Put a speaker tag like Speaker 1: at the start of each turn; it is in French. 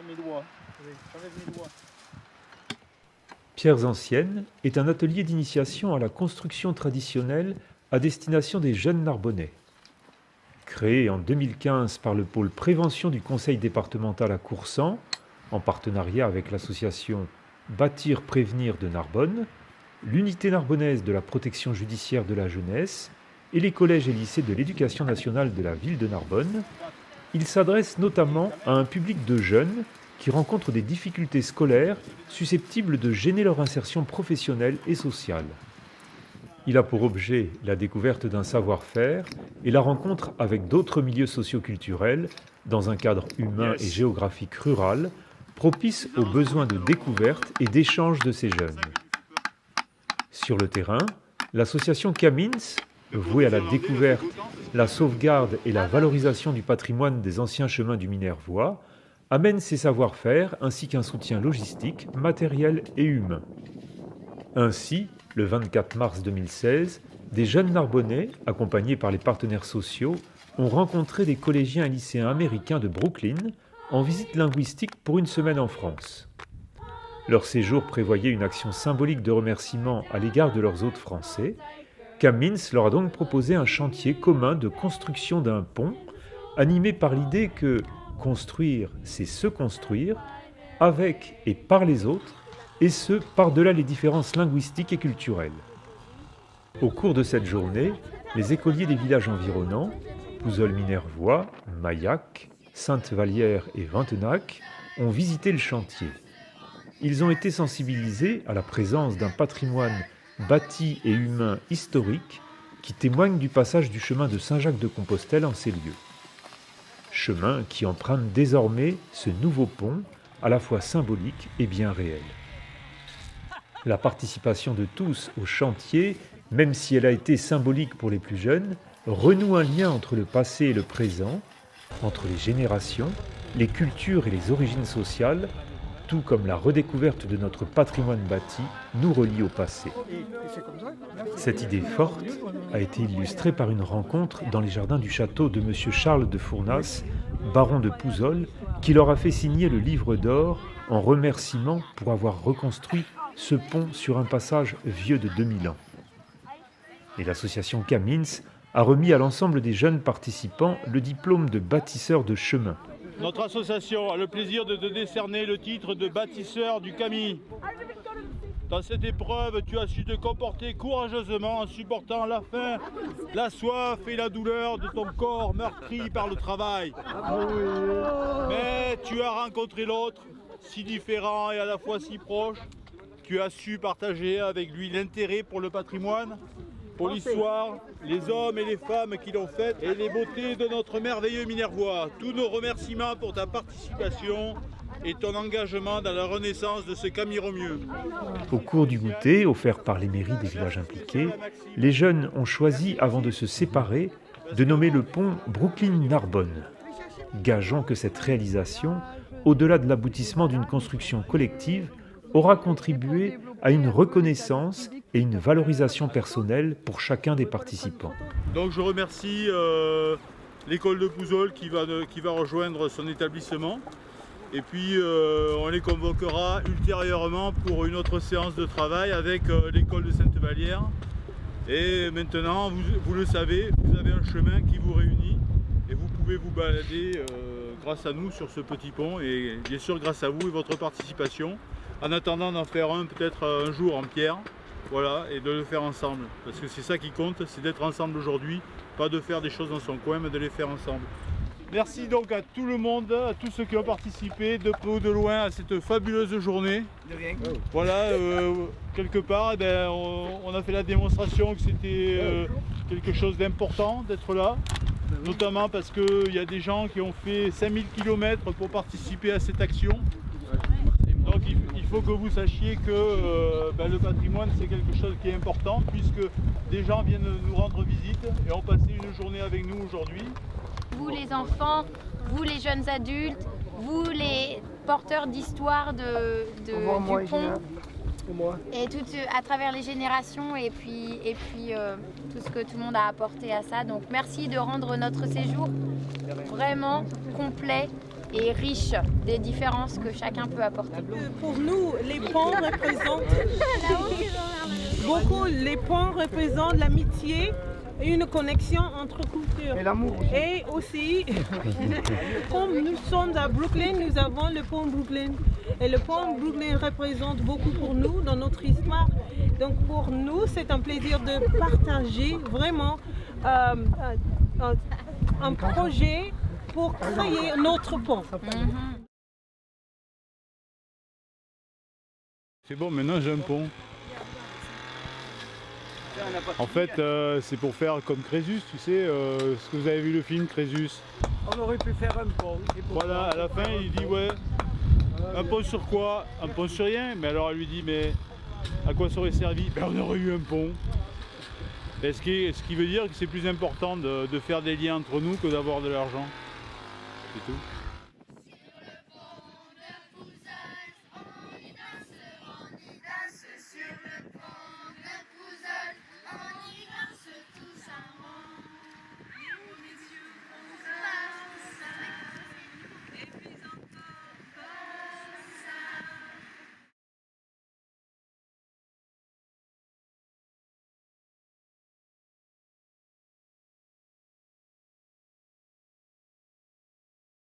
Speaker 1: mes doigts. J'enlève mes doigts.
Speaker 2: Pierres Anciennes est un atelier d'initiation à la construction traditionnelle à destination des jeunes Narbonnais. Créé en 2015 par le pôle prévention du conseil départemental à Coursan, en partenariat avec l'association Bâtir Prévenir de Narbonne, l'unité narbonnaise de la protection judiciaire de la jeunesse et les collèges et lycées de l'éducation nationale de la ville de Narbonne, il s'adresse notamment à un public de jeunes qui rencontrent des difficultés scolaires susceptibles de gêner leur insertion professionnelle et sociale. Il a pour objet la découverte d'un savoir-faire et la rencontre avec d'autres milieux socioculturels dans un cadre humain et géographique rural, propice aux besoins de découverte et d'échange de ces jeunes. Sur le terrain, l'association Camins, vouée à la découverte, la sauvegarde et la valorisation du patrimoine des anciens chemins du Minervois, amène ses savoir-faire ainsi qu'un soutien logistique, matériel et humain. Ainsi, le 24 mars 2016, des jeunes Narbonnais, accompagnés par les partenaires sociaux, ont rencontré des collégiens et lycéens américains de Brooklyn en visite linguistique pour une semaine en France. Leur séjour prévoyait une action symbolique de remerciement à l'égard de leurs hôtes français. Camins leur a donc proposé un chantier commun de construction d'un pont, animé par l'idée que construire, c'est se construire, avec et par les autres, et ce, par-delà les différences linguistiques et culturelles. Au cours de cette journée, les écoliers des villages environnants, Pouzols-Minervois, Maillac, Sainte-Vallière et Ventenac, ont visité le chantier. Ils ont été sensibilisés à la présence d'un patrimoine bâti et humain historique qui témoigne du passage du chemin de Saint-Jacques-de-Compostelle en ces lieux. Chemin qui emprunte désormais ce nouveau pont, à la fois symbolique et bien réel. La participation de tous au chantier, même si elle a été symbolique pour les plus jeunes, renoue un lien entre le passé et le présent, entre les générations, les cultures et les origines sociales, tout comme la redécouverte de notre patrimoine bâti nous relie au passé. Cette idée forte a été illustrée par une rencontre dans les jardins du château de M. Charles de Fournas, baron de Pouzols, qui leur a fait signer le livre d'or en remerciement pour avoir reconstruit ce pont sur un passage vieux de 2000 ans. Et l'association Camins a remis à l'ensemble des jeunes participants le diplôme de bâtisseur de chemin.
Speaker 1: Notre association a le plaisir de te décerner le titre de bâtisseur du Camins. Dans cette épreuve, tu as su te comporter courageusement en supportant la faim, la soif et la douleur de ton corps meurtri par le travail. Mais tu as rencontré l'autre, si différent et à la fois si proche. Tu as su partager avec lui l'intérêt pour le patrimoine, pour l'histoire, les hommes et les femmes qui l'ont faite et les beautés de notre merveilleux Minervois. Tous nos remerciements pour ta participation et ton engagement dans la renaissance de ce Camins-Romieux.
Speaker 2: Au cours du goûter, offert par les mairies des villages impliqués, les jeunes ont choisi, avant de se séparer, de nommer le pont Brooklyn-Narbonne. Gageons que cette réalisation, au-delà de l'aboutissement d'une construction collective, aura contribué à une reconnaissance et une valorisation personnelle pour chacun des participants.
Speaker 1: Donc je remercie l'école de Pouzols qui va rejoindre son établissement. Et puis on les convoquera ultérieurement pour une autre séance de travail avec l'école de Sainte-Vallière. Et maintenant, vous le savez, vous avez un chemin qui vous réunit et vous pouvez vous balader grâce à nous sur ce petit pont et bien sûr grâce à vous et votre participation. En attendant d'en faire un peut-être un jour en pierre, voilà, et de le faire ensemble. Parce que c'est ça qui compte, c'est d'être ensemble aujourd'hui, pas de faire des choses dans son coin, mais de les faire ensemble. Merci donc à tout le monde, à tous ceux qui ont participé de près ou de loin à cette fabuleuse journée.
Speaker 3: De rien.
Speaker 1: Voilà, quelque part, eh ben, on a fait la démonstration que c'était quelque chose d'important d'être là. Notamment parce qu'il y a des gens qui ont fait 5000 km pour participer à cette action. Donc il faut que vous sachiez que le patrimoine c'est quelque chose qui est important puisque des gens viennent nous rendre visite et ont passé une journée avec nous aujourd'hui.
Speaker 4: Vous les enfants, vous les jeunes adultes, vous les porteurs d'histoire du pont et tout à travers les générations et puis tout ce que tout le monde a apporté à ça. Donc merci de rendre notre séjour vraiment complet et riche des différences que chacun peut apporter.
Speaker 3: Pour nous, les ponts représentent beaucoup. Les ponts représentent l'amitié et une connexion entre cultures.
Speaker 5: Et l'amour.
Speaker 3: Et aussi, comme nous sommes à Brooklyn, nous avons le pont Brooklyn. Et le pont Brooklyn représente beaucoup pour nous dans notre histoire. Donc pour nous, c'est un plaisir de partager vraiment un projet pour créer notre pont.
Speaker 1: C'est bon, maintenant j'ai un pont. En fait, c'est pour faire comme Crésus, tu sais, est-ce que vous avez vu le film Crésus?
Speaker 5: On aurait pu faire un pont.
Speaker 1: Voilà, à la fin il dit ouais, un pont sur quoi? Un pont sur rien. Mais alors elle lui dit mais à quoi ça aurait servi? Ben on aurait eu un pont. Ce qui veut dire que c'est plus important de faire des liens entre nous que d'avoir de l'argent. C'est tout.